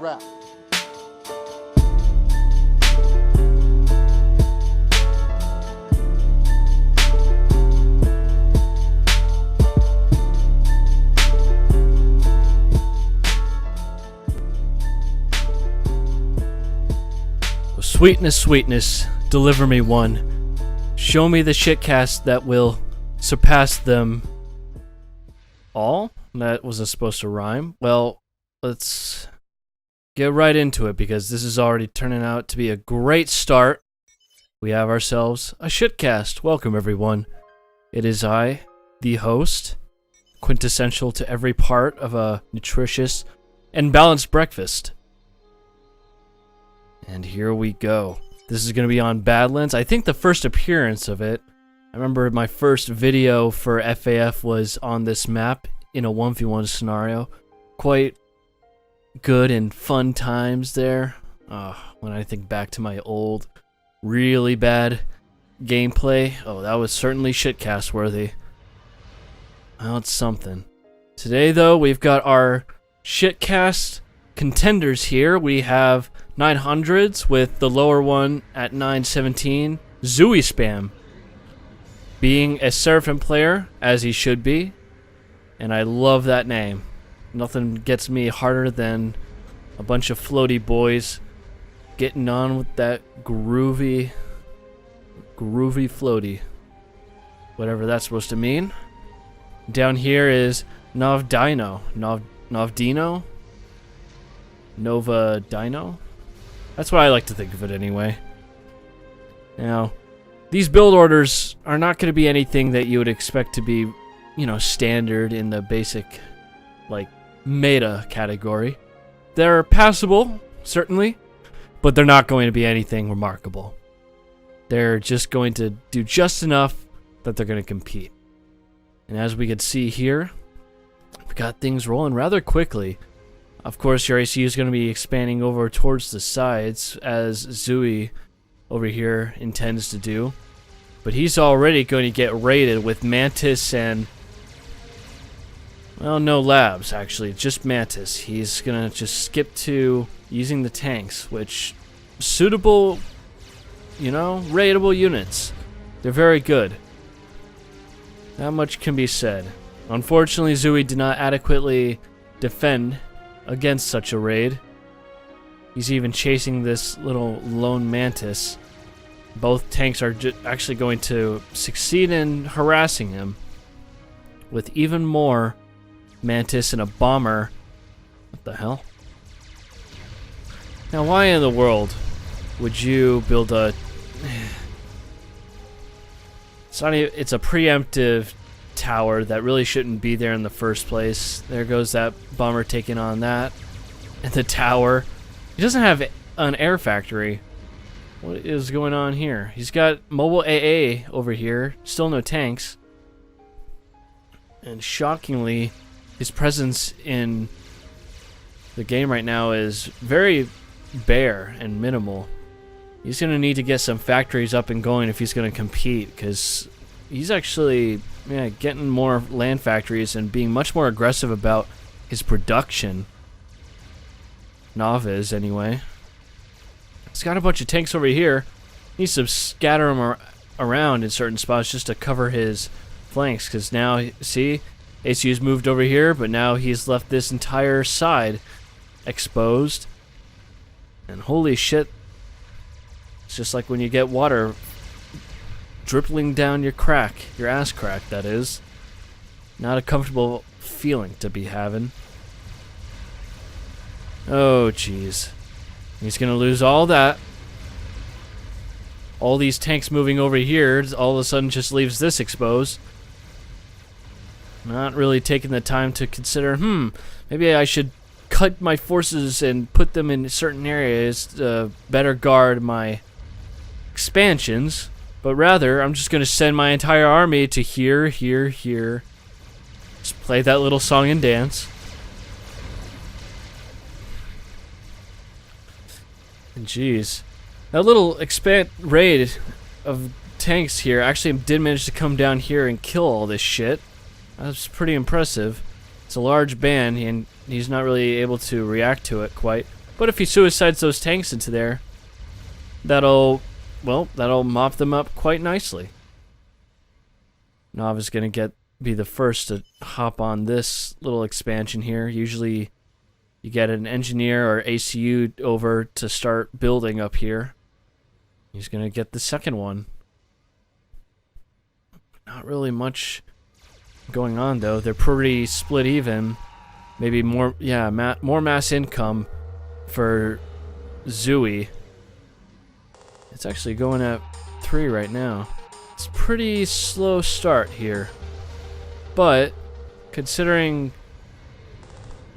wrap. Sweetness, sweetness, deliver me one. Show me the shitcast that will surpass them all? That wasn't supposed to rhyme. Well, let's get right into it because this is already turning out to be a great start. We have ourselves a shitcast. Welcome, everyone. It is I, the host, quintessential to every part of a nutritious and balanced breakfast. And here we go. This is going to be on Badlands. I think the first appearance of it, I remember my first video for FAF was on this map in a 1v1 scenario. Quite good and fun times there. When I think back to my old, really bad gameplay. Oh, that was certainly shitcast worthy. Well, it's something. Today, though, we've got our shitcast contenders here. We have 900s with the lower one at 917. ZthueeSpam, being a Seraphim player, as he should be. And I love that name. Nothing gets me harder than a bunch of floaty boys getting on with that groovy floaty. Whatever that's supposed to mean. Down here is NovDino. NovDino? NovDino? That's what I like to think of it anyway. Now, these build orders are not going to be anything that you would expect to be, you know, standard in the basic, like, meta category. They're passable, certainly, but they're not going to be anything remarkable. They're just going to do just enough that they're going to compete. And as we can see here, we've got things rolling rather quickly. Of course, your AC is going to be expanding over towards the sides, as Zthuee over here intends to do. But he's already going to get raided with Mantis and, well, no labs, actually, just Mantis. He's going to just skip to using the tanks, which, suitable, you know, raidable units. They're very good. That much can be said. Unfortunately, Zthuee did not adequately defend against such a raid. He's even chasing this little lone Mantis. Both tanks are actually going to succeed in harassing him with even more Mantis and a bomber. What the hell? Now, why in the world would you build a... It's a preemptive tower that really shouldn't be there in the first place. There goes that bomber taking on that. And the tower. He doesn't have an air factory. What is going on here? He's got mobile AA over here. Still no tanks. And shockingly, his presence in the game right now is very bare and minimal. He's going to need to get some factories up and going if he's going to compete, because he's actually getting more land factories and being much more aggressive about his production. Nov is, anyway. He's got a bunch of tanks over here. He needs to scatter them around in certain spots just to cover his flanks, because now, see, ACU's moved over here, but now he's left this entire side exposed. And holy shit, it's just like when you get water dripping down your ass crack, that is. Not a comfortable feeling to be having. Oh, jeez. He's gonna lose all that. All these tanks moving over here, all of a sudden just leaves this exposed. Not really taking the time to consider, maybe I should cut my forces and put them in certain areas to better guard my expansions, but rather I'm just going to send my entire army to here. Just play that little song and dance. And jeez, that little raid of tanks here actually did manage to come down here and kill all this shit. That's pretty impressive. It's a large band, and he's not really able to react to it quite. But if he suicides those tanks into there, that'll mop them up quite nicely. Nov is going to be the first to hop on this little expansion here. Usually you get an engineer or ACU over to start building up here. He's going to get the second one. Not really much going on, though. They're pretty split even. Maybe more, yeah, more mass income for ZthueeSpam. It's actually going at 3 right now. It's a pretty slow start here. But, considering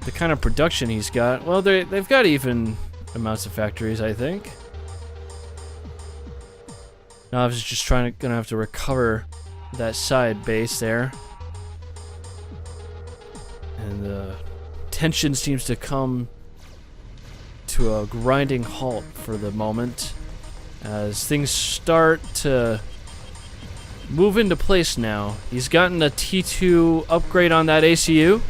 the kind of production he's got, well, they've got even amounts of factories, I think. Nov's is just gonna have to recover that side base there. And the tension seems to come to a grinding halt for the moment as things start to move into place now. He's gotten a T2 upgrade on that ACU.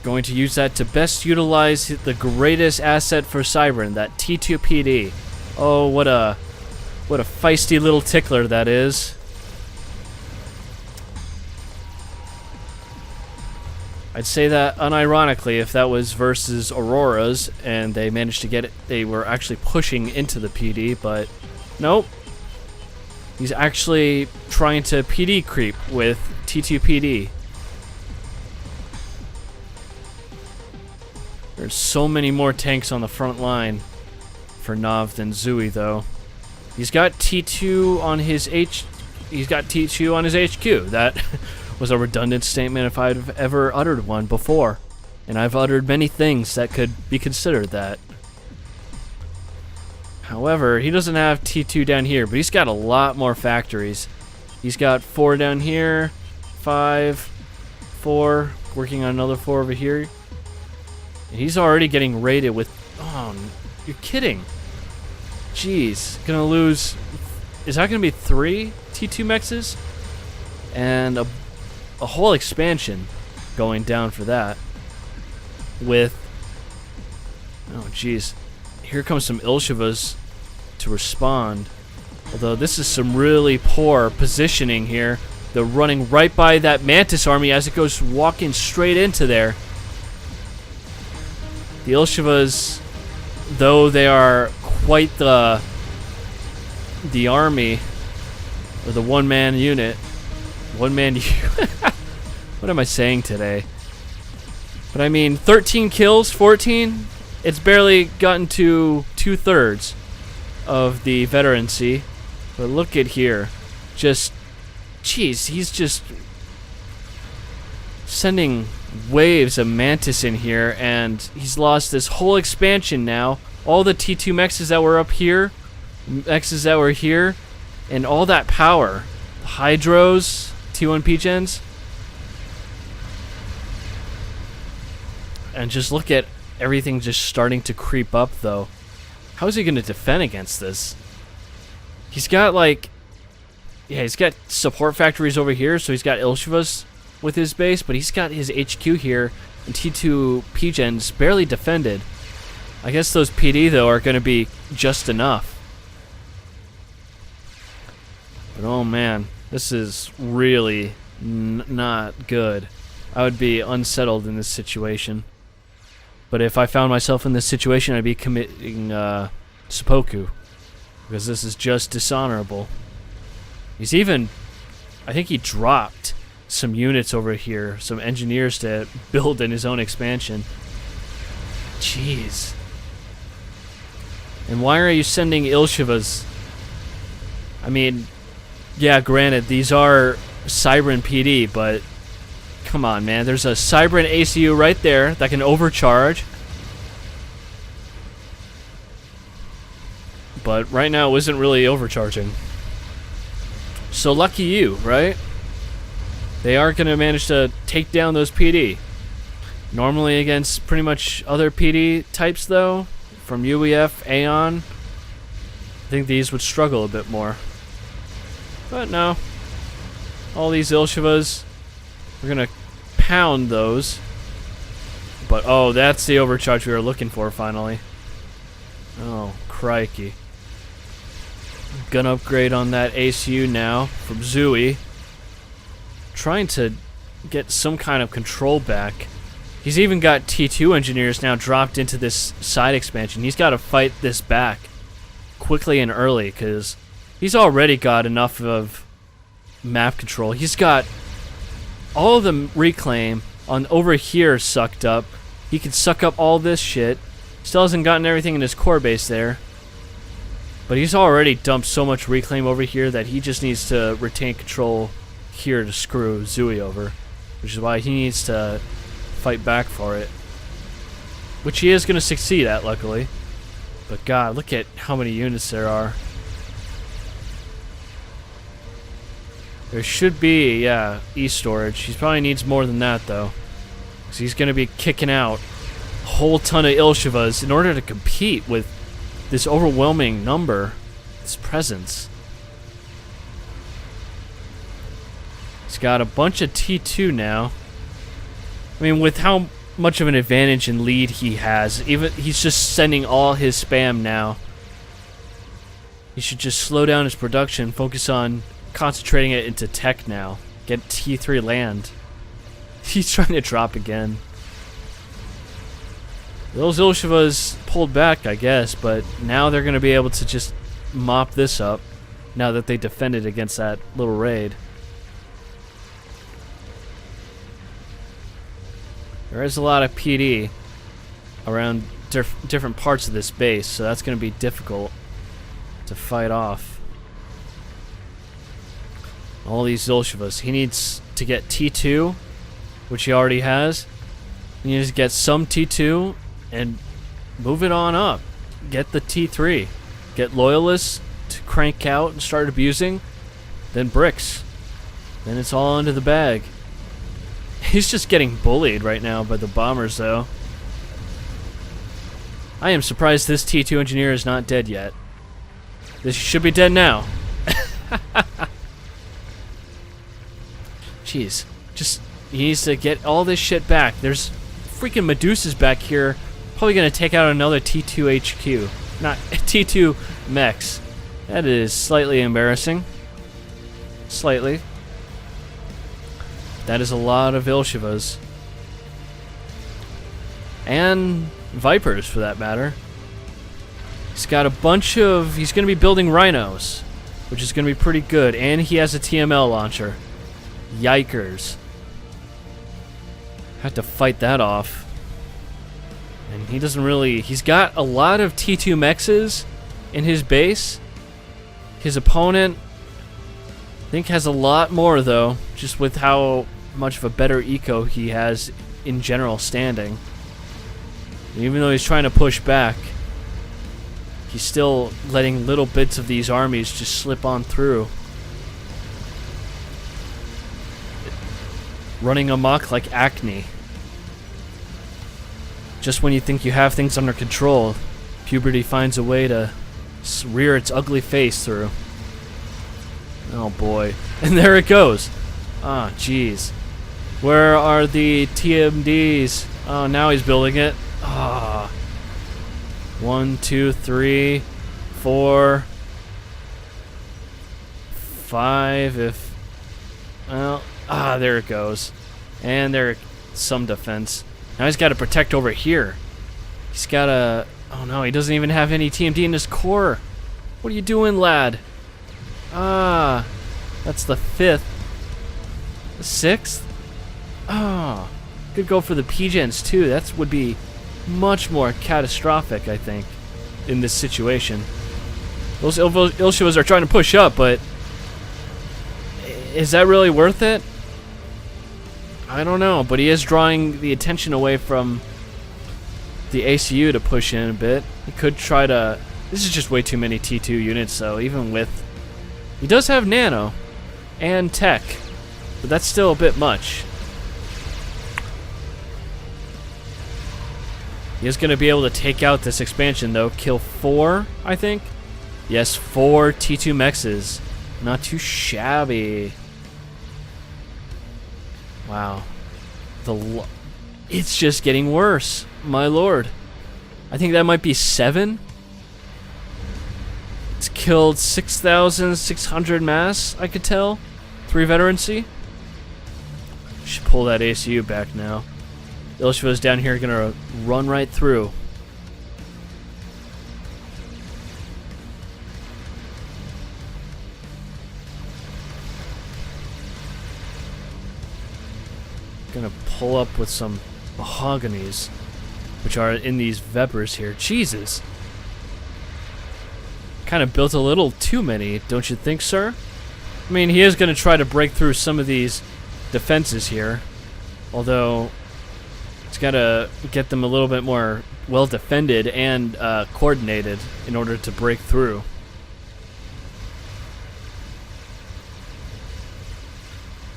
Going to use that to best utilize the greatest asset for Cybran, that T2 PD. Oh, what a feisty little tickler that is. I'd say that unironically if that was versus Auroras and they managed to get it, they were actually pushing into the PD, but nope. He's actually trying to PD creep with T2 PD. There's so many more tanks on the front line for Nov than ZthueeSpam, though. He's got T2 on his HQ. That was a redundant statement if I've ever uttered one before. And I've uttered many things that could be considered that. However, he doesn't have T2 down here, but he's got a lot more factories. He's got 4 down here, 5, 4, working on another 4 over here. And he's already getting raided with... Oh, you're kidding. Jeez. Gonna lose... Is that gonna be 3 T2 mexes? And a whole expansion going down for that. With... Oh, jeez. Here comes some Ilshivas to respond. Although this is some really poor positioning here. They're running right by that Mantis army as it goes walking straight into there. The Ilshivas, though they are quite the army, or the one-man unit. One-man... What am I saying today? But I mean, 13 kills, 14? It's barely gotten to 2/3 of the veterancy. But look at here. Just... Jeez, he's just... sending waves of Mantis in here, and he's lost this whole expansion now. All the T2 mexes that were up here, mexes that were here, and all that power. The Hydros, T1 P-Gens. And just look at everything just starting to creep up, though. How is he going to defend against this? He's got, like... Yeah, he's got support factories over here, so he's got Ilshivas with his base, but he's got his HQ here, and T2 P-Gens barely defended. I guess those PD, though, are going to be just enough. But oh man, this is really not good. I would be unsettled in this situation. But if I found myself in this situation, I'd be committing seppuku, because this is just dishonorable. He's even... I think he dropped some units over here, some engineers to build in his own expansion. Jeez. And why are you sending Ilshivas? I mean, yeah, granted, these are Cybran PD, but come on, man. There's a Cybran ACU right there that can overcharge. But right now, it isn't really overcharging. So lucky you, right? They are going to manage to take down those PD. Normally against pretty much other PD types, though, from UEF, Aeon, I think these would struggle a bit more. But no. All these Ilshivas, we're going to pound those. But, oh, that's the overcharge we were looking for, finally. Oh, crikey. Gun upgrade on that ACU now from ZthueeSpam. Trying to get some kind of control back. He's even got T2 engineers now dropped into this side expansion. He's got to fight this back quickly and early because he's already got enough of map control. He's got all of the reclaim on over here sucked up. He can suck up all this shit. Still hasn't gotten everything in his core base there. But he's already dumped so much reclaim over here that he just needs to retain control here to screw ZthueeSpam over. Which is why he needs to fight back for it. Which he is going to succeed at, luckily. But god, look at how many units there are. There should be, yeah, e-storage. He probably needs more than that, though. Because he's going to be kicking out a whole ton of Ilshivas in order to compete with this overwhelming number, this presence. He's got a bunch of T2 now. I mean, with how much of an advantage and lead he has, even he's just sending all his spam now. He should just slow down his production, focus on concentrating it into tech now. Get T3 land. He's trying to drop again. Those Ilshivas pulled back, I guess, but now they're going to be able to just mop this up now that they defended against that little raid. There is a lot of PD around different parts of this base, so that's going to be difficult to fight off. All these Ilshivas. He needs to get T2, which he already has. He needs to get some T2 and move it on up. Get the T3. Get Loyalists to crank out and start abusing. Then bricks. Then it's all into the bag. He's just getting bullied right now by the bombers, though. I am surprised this T2 engineer is not dead yet. This should be dead now. Jeez. Just, he needs to get all this shit back. There's freaking Medusas back here. Probably going to take out another T2 HQ. Not T2 mechs. That is slightly embarrassing. Slightly. That is a lot of Ilshivas. And Vipers, for that matter. He's got a bunch of... He's going to be building Rhinos, which is going to be pretty good. And he has a TML launcher. Yikers. Had to fight that off. And he doesn't really... He's got a lot of T2 mexes in his base. His opponent, I think, has a lot more, though, just with how much of a better eco he has in general standing. And even though he's trying to push back, he's still letting little bits of these armies just slip on through. Running amok like acne. Just when you think you have things under control, puberty finds a way to rear its ugly face through. Oh boy. And there it goes. Ah, jeez. Where are the TMDs? Oh, now he's building it. Ah. 1, 2, 3, 4, 5. If. Well. Ah, there it goes. And there's some defense. Now he's got to protect over here. He's got to... Oh no, he doesn't even have any TMD in his core. What are you doing, lad? Ah, that's the 5th. The 6th? Ah, could go for the PGens too. That would be much more catastrophic, I think, in this situation. Those Ilshivas are trying to push up, but is that really worth it? I don't know, but he is drawing the attention away from the ACU to push in a bit. He could try to... This is just way too many T2 units, though, even with... He does have nano and tech, but that's still a bit much. He is going to be able to take out this expansion, though. Kill 4, I think? Yes, 4 T2 mexes. Not too shabby. Wow. It's just getting worse. My lord. I think that might be 7. It's killed 6,600 mass, I could tell. 3 veterancy. Should pull that ACU back now. The Ilshva's down here gonna run right through. Gonna pull up with some mahoganies, which are in these Vepers here. Jesus. Kind of built a little too many, don't you think, sir? I mean, he is gonna try to break through some of these defenses here, although he's got to get them a little bit more well defended and coordinated in order to break through.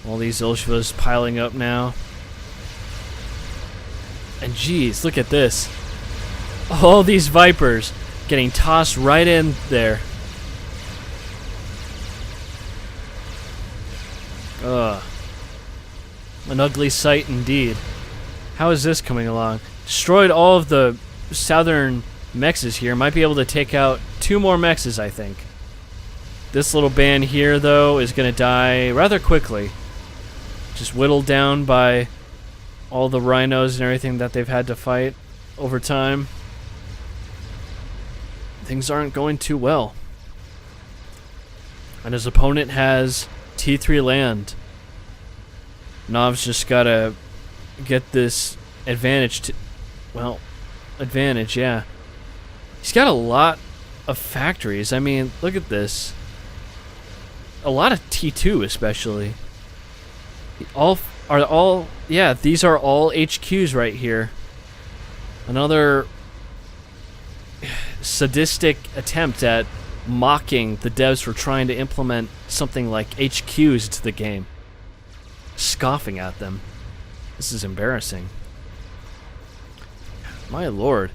All these Ilshvas piling up now. And geez, look at this. All these Vipers getting tossed right in there. Ugh. An ugly sight indeed. How is this coming along? Destroyed all of the southern mexes here. Might be able to take out 2 more mexes, I think. This little band here, though, is going to die rather quickly. Just whittled down by all the rhinos and everything that they've had to fight over time. Things aren't going too well. And his opponent has T3 land. Nov's just gotta get this advantage advantage, yeah. He's got a lot of factories. I mean, look at this. A lot of T2 especially. These are all HQs right here. Another sadistic attempt at mocking the devs for trying to implement something like HQs to the game. Scoffing at them. This is embarrassing. My lord.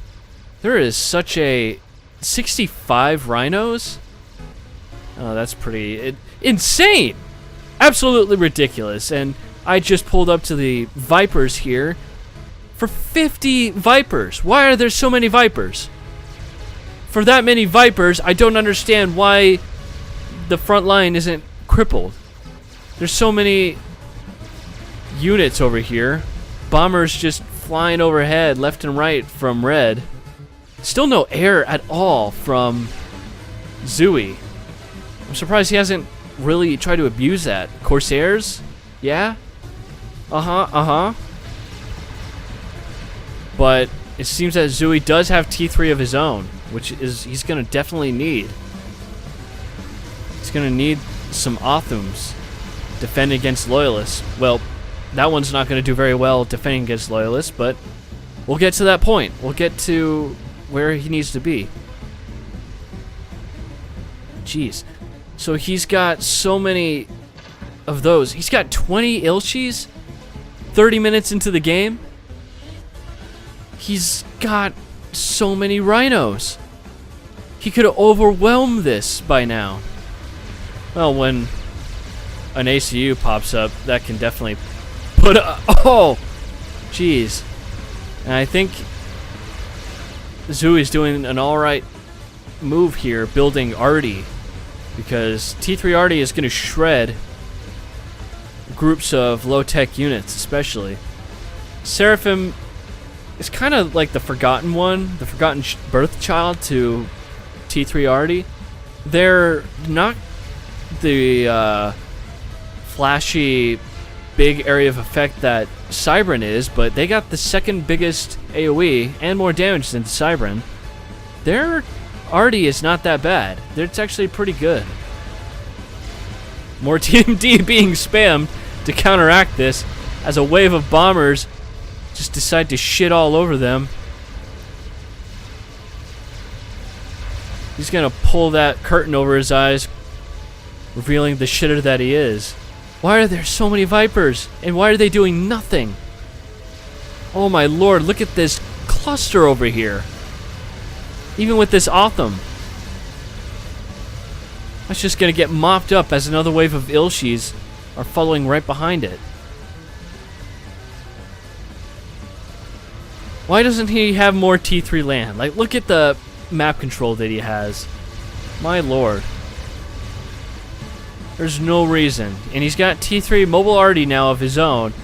There is such a 65 rhinos? Oh, that's pretty insane. Absolutely ridiculous. And I just pulled up to the Vipers here for 50 Vipers. Why are there so many Vipers? For that many Vipers, I don't understand why the front line isn't crippled. There's so many units over here. Bombers just flying overhead left and right from red. Still no air at all from ZthueeSpam. I'm surprised he hasn't really tried to abuse that. Corsairs? Yeah? But it seems that ZthueeSpam does have T3 of his own, which is he's going to definitely need. He's going to need some Othums defending against Loyalists. Well, that one's not going to do very well defending against Loyalists, but we'll get to that point. We'll get to where he needs to be. Jeez. So he's got so many of those. He's got 20 Ilshis 30 minutes into the game. He's got so many rhinos. He could have overwhelmed this by now. Well, when an ACU pops up, that can definitely put a... Oh! Jeez. And I think ZthueeSpam is doing an alright move here, building Artie. Because T3 Artie is going to shred groups of low-tech units, especially. Seraphim is kind of like the forgotten one, the forgotten birth child to T3 Artie. They're not the flashy, big area of effect that Cybran is, but they got the second biggest AoE and more damage than Cybran. Their Artie is not that bad. It's actually pretty good. More TMD being spammed to counteract this as a wave of bombers just decide to shit all over them. He's gonna pull that curtain over his eyes, revealing the shitter that he is. Why are there so many Vipers? And why are they doing nothing? Oh my lord, look at this cluster over here. Even with this Otham. That's just gonna get mopped up as another wave of Ilshis are following right behind it. Why doesn't he have more T3 land? Like, look at the map control that he has. My lord. There's no reason. And he's got T3 mobile arty now of his own.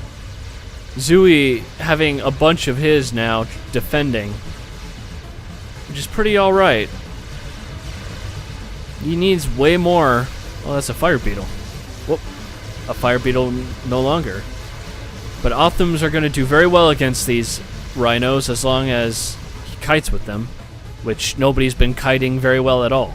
Zthuee having a bunch of his now defending. Which is pretty alright. He needs way more. Well, that's a fire beetle. Whoop. A fire beetle no longer. But Othams are going to do very well against these rhinos as long as he kites with them. Which nobody's been kiting very well at all.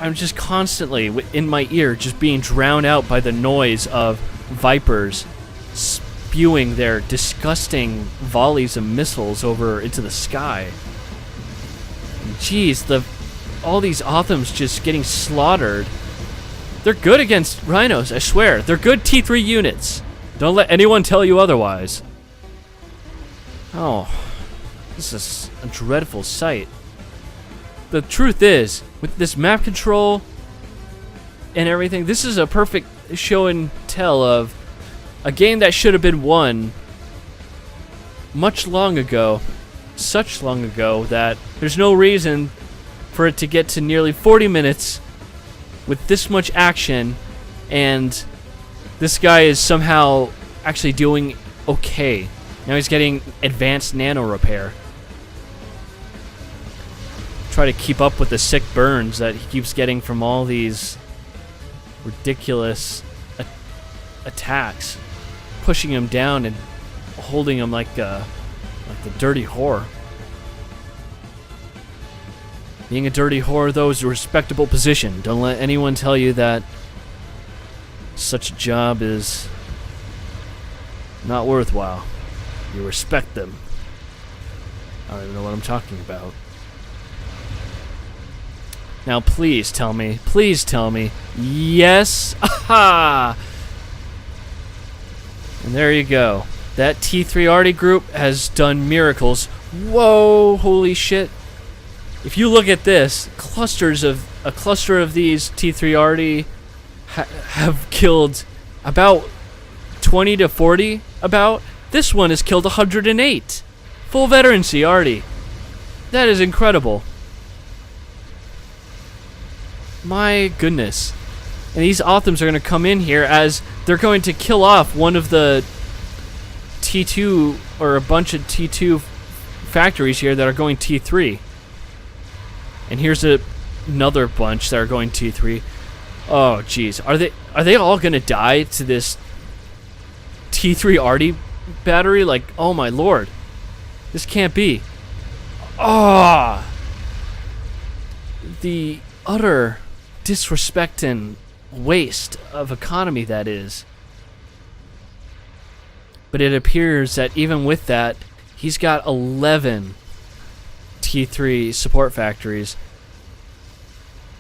I'm just constantly in my ear just being drowned out by the noise of vipers spewing their disgusting volleys of missiles over into the sky. Jeez, all these Othams just getting slaughtered. They're good against rhinos, I swear. They're good T3 units. Don't let anyone tell you otherwise. Oh, this is a dreadful sight. The truth is, with this map control and everything, this is a perfect show and tell of a game that should have been won much long ago. Such long ago that there's no reason for it to get to nearly 40 minutes with this much action, and this guy is somehow actually doing okay. Now he's getting advanced nano repair. Try to keep up with the sick burns that he keeps getting from all these ridiculous attacks, pushing him down and holding him like the dirty whore. Being a dirty whore, though, is a respectable position. Don't let anyone tell you that such a job is not worthwhile. You respect them. I don't even know what I'm talking about. Now, please tell me, yes, aha! And there you go. That T3 arty group has done miracles. Whoa, holy shit. If you look at this, a cluster of these T3 arty have killed about 20 to 40, about. This one has killed 108. Full veterancy arty. That is incredible. My goodness. And these Othams are going to come in here as they're going to kill off one of the T2, or a bunch of T2 factories here that are going T3. And here's another bunch that are going T3. Oh, jeez. Are they all going to die to this T3 arty battery? Like, oh my lord. This can't be. Ah! The utter disrespect and waste of economy that is. But it appears that even with that, he's got 11 T3 support factories,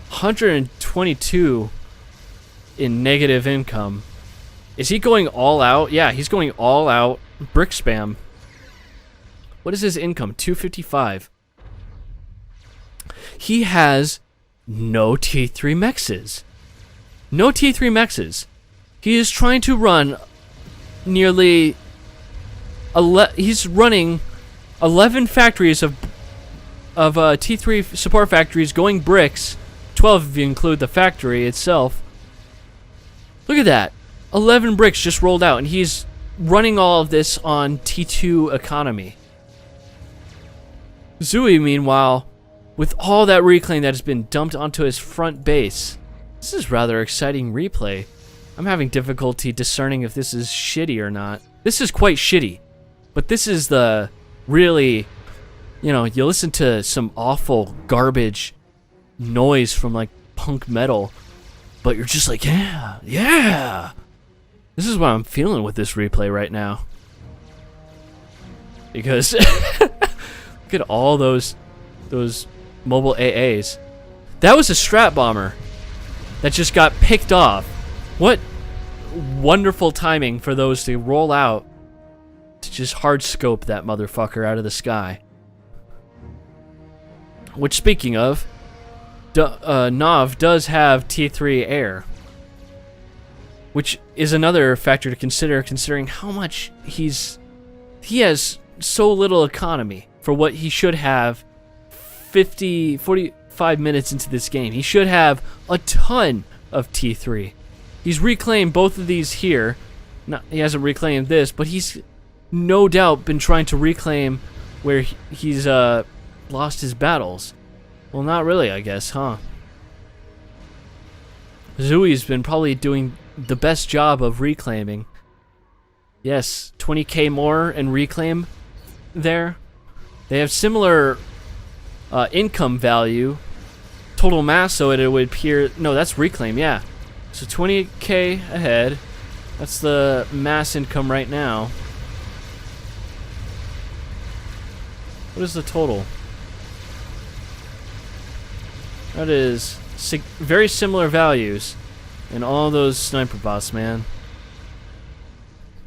122 in negative income. Is he going all out? Yeah, he's going all out brick spam. What is his income? 255. He has no T3 mexes. No T3 mexes. He is trying to run nearly... he's running 11 factories of T3 support factories going bricks. 12 if you include the factory itself. Look at that. 11 bricks just rolled out, and he's running all of this on T2 economy. Zthuee, meanwhile, with all that reclaim that has been dumped onto his front base. This is rather exciting replay. I'm having difficulty discerning if this is shitty or not. This is quite shitty. But this is the really, you know, you listen to some awful garbage noise from like punk metal, but you're just like, yeah, yeah. This is what I'm feeling with this replay right now. Because look at all those mobile AAs. That was a strat bomber that just got picked off. What wonderful timing for those to roll out to just hard scope that motherfucker out of the sky. Which, speaking of, Nov does have T3 air. which is another factor to consider, considering how much he has so little economy for what he should have 45 minutes into this game. He should have a ton of T3. He's reclaimed both of these here. He hasn't reclaimed this, but he's no doubt been trying to reclaim where he's lost his battles. Well, not really, I guess, huh? ZthueeS's been probably doing the best job of reclaiming. Yes, 20k more in reclaim there. They have similar income value, total mass, so it would appear... No, that's reclaim, yeah. So 20k ahead. That's the mass income right now. What is the total? That is very similar values in all those sniper bots, man.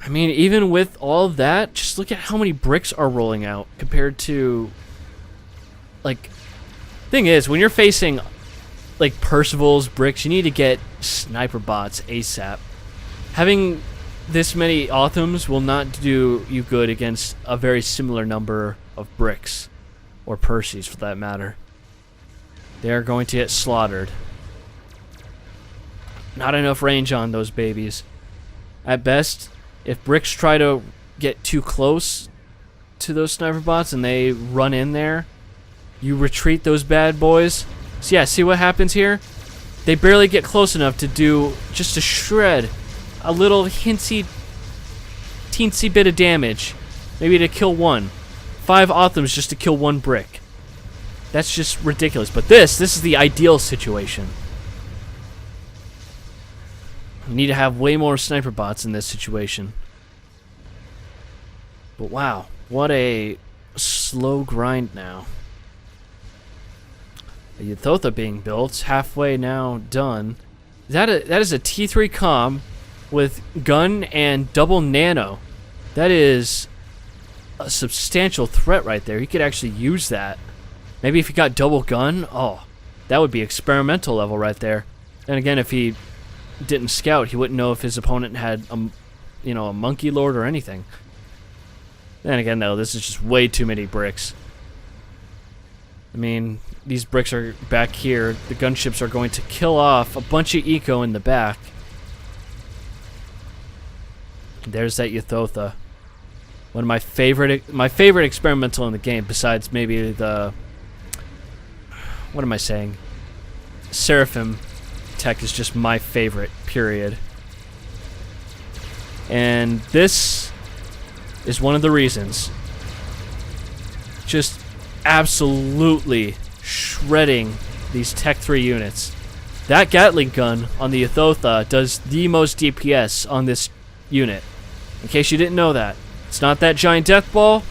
I mean, even with all of that, just look at how many bricks are rolling out compared to... Like, thing is, when you're facing, like, Percival's bricks, you need to get sniper bots ASAP. Having this many Authams will not do you good against a very similar number of bricks. Or Percys, for that matter. They are going to get slaughtered. Not enough range on those babies. At best, if bricks try to get too close to those sniper bots and they run in there, you retreat those bad boys. So yeah, see what happens here? They barely get close enough to do just a shred, a little teensy bit of damage. Maybe to kill one. 5 Authams just to kill one brick. That's just ridiculous. But this is the ideal situation. You need to have way more sniper bots in this situation. But wow, what a slow grind now. A Yuthotha being built, halfway now done. That is a T3 comm with gun and double nano. That is a substantial threat right there. He could actually use that. Maybe if he got double gun, oh, that would be experimental level right there. And again, if he didn't scout, he wouldn't know if his opponent had a monkey lord or anything. Then again, though, this is just way too many bricks. I mean, these bricks are back here. The gunships are going to kill off a bunch of eco in the back. There's that Yuthotha. One of my favorite experimental in the game, besides maybe the... What am I saying? Seraphim tech is just my favorite, period. And this is one of the reasons. Just absolutely shredding these Tech 3 units. That Gatling gun on the Yuthotha does the most DPS on this unit. In case you didn't know that. It's not that giant death ball.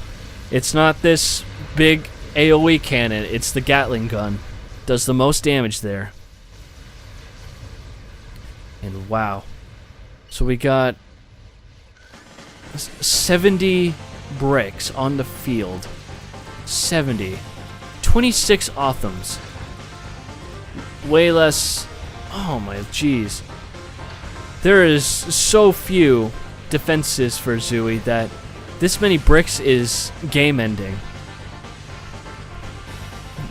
It's not this big AoE cannon. It's the Gatling gun. Does the most damage there. And wow. So we got 70 bricks on the field. 70. 26 Authams. Way less... Oh my jeez. There is so few defenses for ZthueeS that this many bricks is game ending.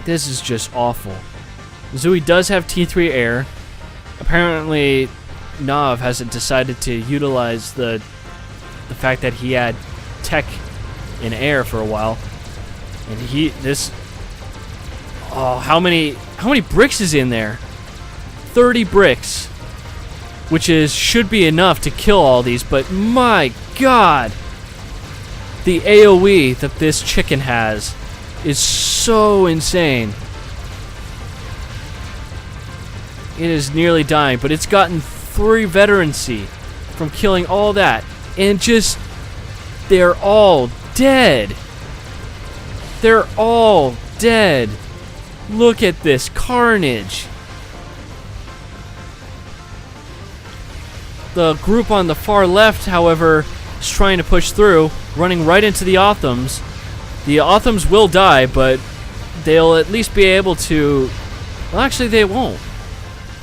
This is just awful. ZthueeS does have T3 air. Apparently Nov hasn't decided to utilize the fact that he had tech in air for a while. And how many bricks is in there? 30 bricks. Which should be enough to kill all these, but my god! The AoE that this chicken has is so insane. It is nearly dying, but it's gotten 3 veterancy from killing all that. And just... they're all dead. They're all dead. Look at this carnage. The group on the far left, however, is trying to push through, running right into the Authams. The Authams will die, but they'll at least be able to... Well, actually, they won't.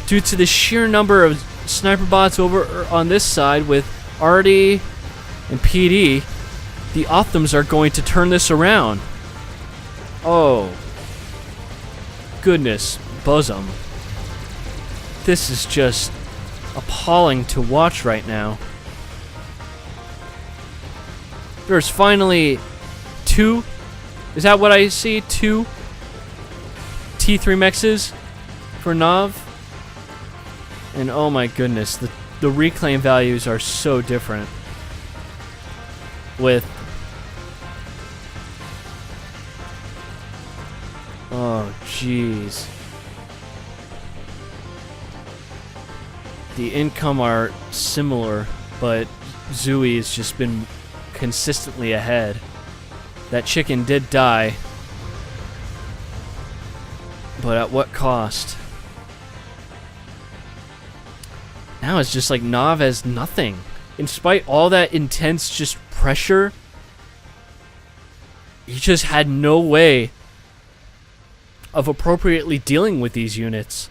due to the sheer number of sniper bots over on this side with Artie and PD, the Othams are going to turn this around. Oh, goodness, bosom. This is just appalling to watch right now. There's finally 2. Is that what I see? 2 T3 mexes for Nov. And oh my goodness, the reclaim values are so different. With oh jeez. The income are similar, but ZthueeS just been consistently ahead. That chicken did die, but at what cost? Now it's just like Nov has nothing. In spite all that intense just pressure, he just had no way of appropriately dealing with these units,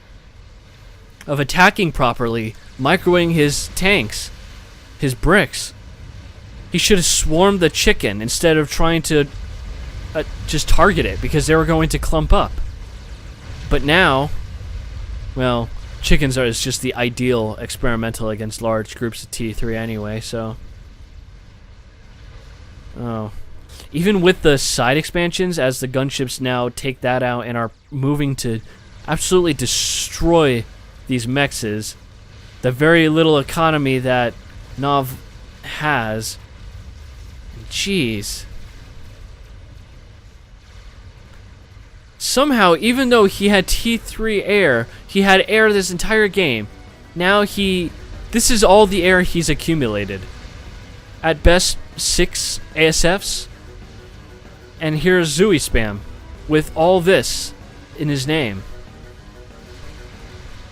of attacking properly, microwaving his tanks, his bricks. He should have swarmed the chicken instead of trying to just target it, because they were going to clump up. But now, well, chickens is just the ideal experimental against large groups of T3 anyway, so. Oh. Even with the side expansions, as the gunships now take that out and are moving to absolutely destroy these mexes, the very little economy that Nov has, jeez. Somehow, even though he had T3 air, he had air this entire game. Now this is all the air he's accumulated. At best, 6 ASFs. And here's ZthueeSpam with all this in his name.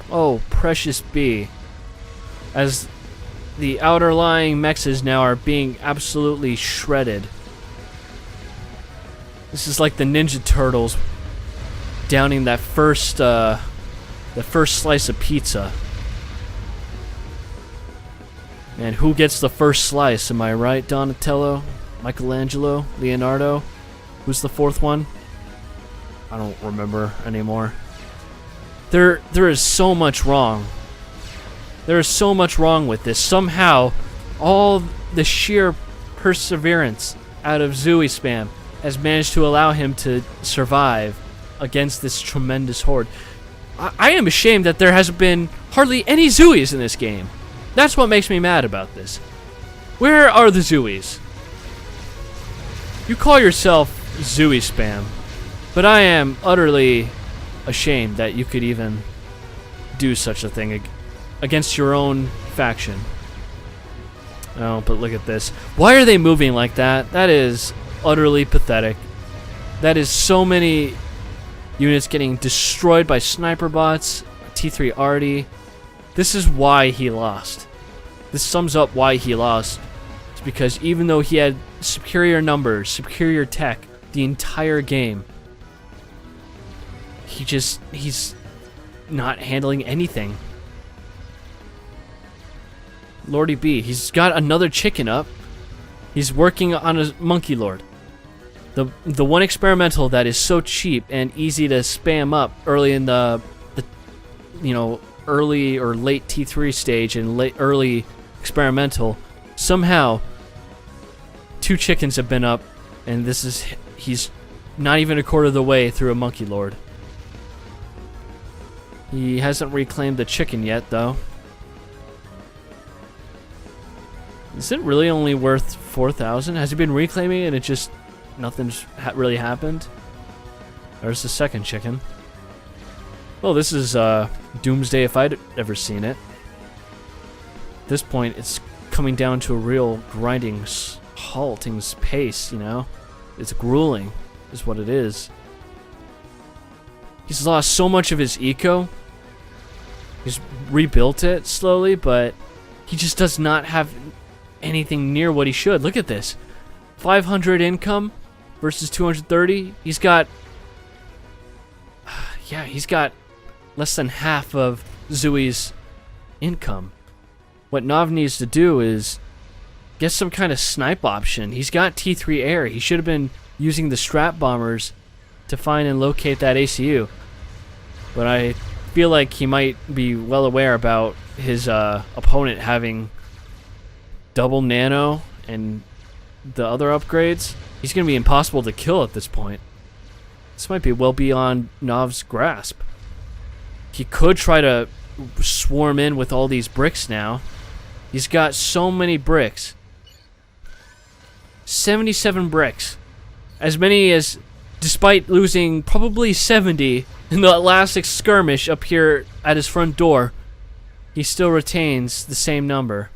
Oh, precious bee. As the outer lying mexes now are being absolutely shredded. This is like the Ninja Turtles downing that first slice of pizza. And who gets the first slice? Am I right? Donatello? Michelangelo? Leonardo? Who's the fourth one? I don't remember anymore. There is so much wrong. There is so much wrong with this. Somehow, all the sheer perseverance out of ZthueeSpam has managed to allow him to survive against this tremendous horde. I am ashamed that there hasn't been hardly any ZthueeS in this game. That's what makes me mad about this. Where are the ZthueeS? You call yourself ZthueeSpam, but I am utterly ashamed that you could even do such a thing against your own faction. Oh, but look at this. Why are they moving like that? That is utterly pathetic. That is so many units getting destroyed by sniper bots, T3 Artie. This is why he lost. This sums up why he lost. It's because even though he had superior numbers, superior tech, the entire game, he's not handling anything. Lordy B, he's got another chicken up. He's working on a monkey lord. The one experimental that is so cheap and easy to spam up early in the early or late T3 stage and early experimental. Somehow 2 chickens have been up, and he's not even a quarter of the way through a monkey lord. He hasn't reclaimed the chicken yet, though. Is it really only worth 4,000? Has he been reclaiming and it just nothing's really happened? There's the second chicken. Well, this is Doomsday if I'd ever seen it. At this point, it's coming down to a real grinding, halting pace, you know? It's grueling, is what it is. He's lost so much of his eco. He's rebuilt it slowly, but he just does not have anything near what he should. Look at this. 500 income versus 230. He's got... yeah, he's got less than half of ZthueeS income. What Nov needs to do is get some kind of snipe option. He's got T3 air. He should have been using the strap bombers to find and locate that ACU. But I feel like he might be well aware about his opponent having double nano and the other upgrades. He's going to be impossible to kill at this point. This might be well beyond Nov's grasp. He could try to swarm in with all these bricks now. He's got so many bricks. 77 bricks. As many as, despite losing probably 70 in the last skirmish up here at his front door, he still retains the same number.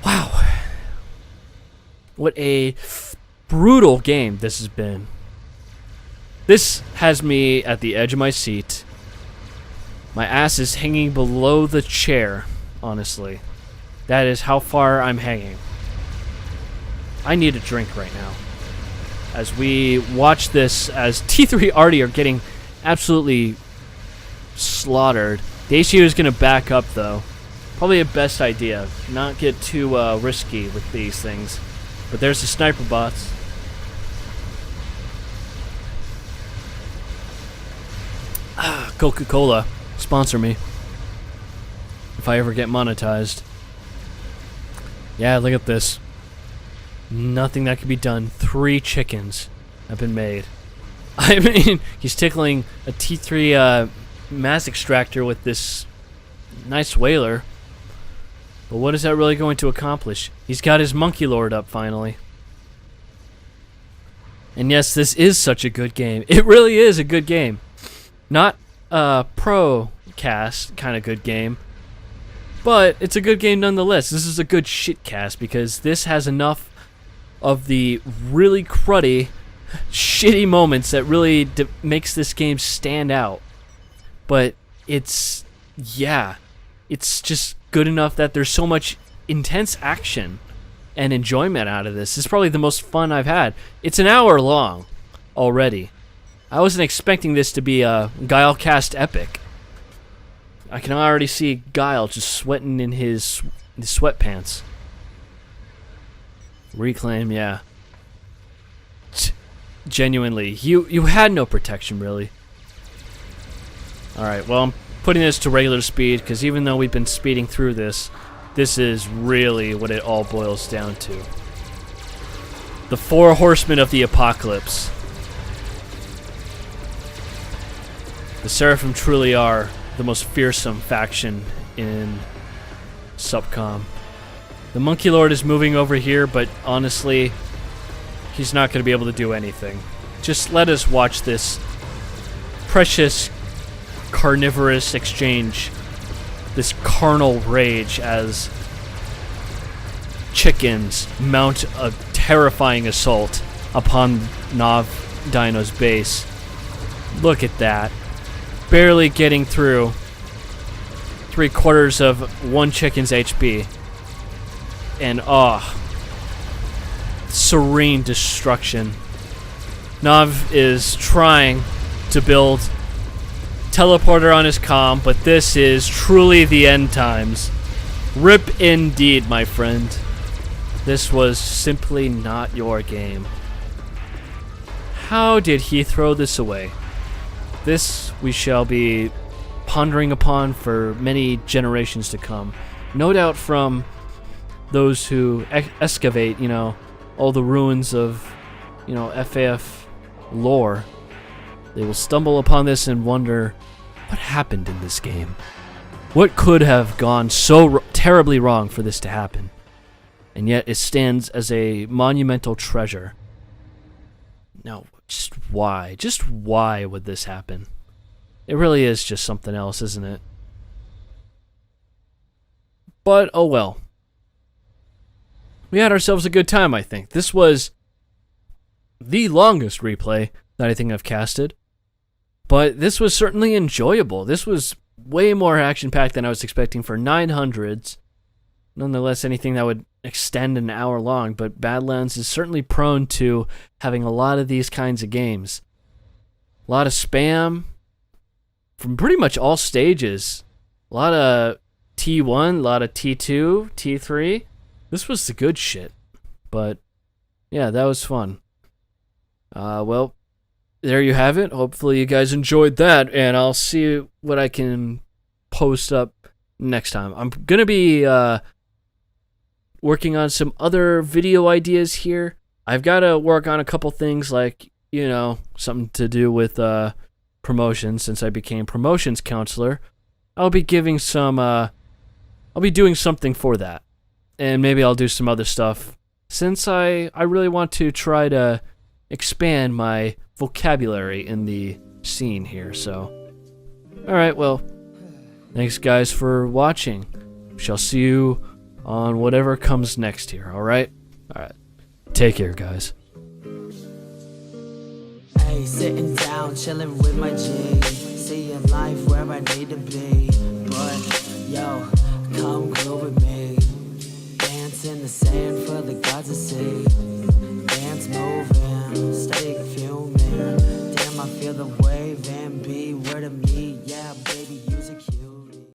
Wow. What a brutal game this has been. This has me at the edge of my seat. My ass is hanging below the chair, honestly. That is how far I'm hanging. I need a drink right now. As we watch this, as T3 already are getting absolutely slaughtered. The ACU is going to back up, though. Probably a best idea. Not get too risky with these things. But there's the sniper bots. Coca-Cola, sponsor me. If I ever get monetized. Yeah, look at this. Nothing that can be done. 3 chickens have been made. I mean, he's tickling a T3 mass extractor with this nice whaler. But what is that really going to accomplish? He's got his monkey lord up finally. And yes, this is such a good game. It really is a good game. Not a pro cast kind of good game. But it's a good game nonetheless. This is a good shit cast because this has enough of the really cruddy, shitty moments that really makes this game stand out. But it's just good enough that there's so much intense action and enjoyment out of this. This is probably the most fun I've had. It's an hour long already. I wasn't expecting this to be a Gyle cast epic. I can already see Gyle just sweating in his sweatpants. Reclaim, yeah. Genuinely, you had no protection, really. Alright, well, I'm putting this to regular speed, because even though we've been speeding through this, this is really what it all boils down to. The 4 horsemen of the apocalypse. The Seraphim truly are the most fearsome faction in Subcom. The Monkey Lord is moving over here, but honestly, he's not going to be able to do anything. Just let us watch this precious carnivorous exchange, this carnal rage as chickens mount a terrifying assault upon NovDino's base. Look at that. Barely getting through 3/4 of one chicken's HP. And serene destruction. Nov is trying to build teleporter on his comm, but this is truly the end times. RIP indeed, my friend. This was simply not your game. How did he throw this away? This we shall be pondering upon for many generations to come. No doubt from those who excavate, all the ruins of, FAF lore. They will stumble upon this and wonder, what happened in this game? What could have gone so terribly wrong for this to happen? And yet it stands as a monumental treasure. No, just why? Just why would this happen? It really is just something else, isn't it? But, oh well. We had ourselves a good time, I think. This was the longest replay that I think I've casted. But this was certainly enjoyable. This was way more action-packed than I was expecting for 900s. Nonetheless, anything that would extend an hour long. But Badlands is certainly prone to having a lot of these kinds of games. A lot of spam. from pretty much all stages. A lot of T1, a lot of T2, T3. This was the good shit. But yeah, that was fun. Well, there you have it. Hopefully you guys enjoyed that, and I'll see what I can post up next time. I'm gonna be working on some other video ideas here. I've got to work on a couple things, like, you know, something to do with promotions. Since I became promotions counselor, I'll be giving some I'll be doing something for that, and maybe I'll do some other stuff, since I really want to try to expand my vocabulary in the scene here. So alright, well, thanks guys for watching. Shall see you on whatever comes next here. Alright, take care guys. Hey, sitting down, chilling with my G, seeing life where I need to be. But yo, come groove with me, dance in the sand for the gods to see. Dance moving, stay fuming. Damn, I feel the wave and be where to me. Yeah, baby, use a cue.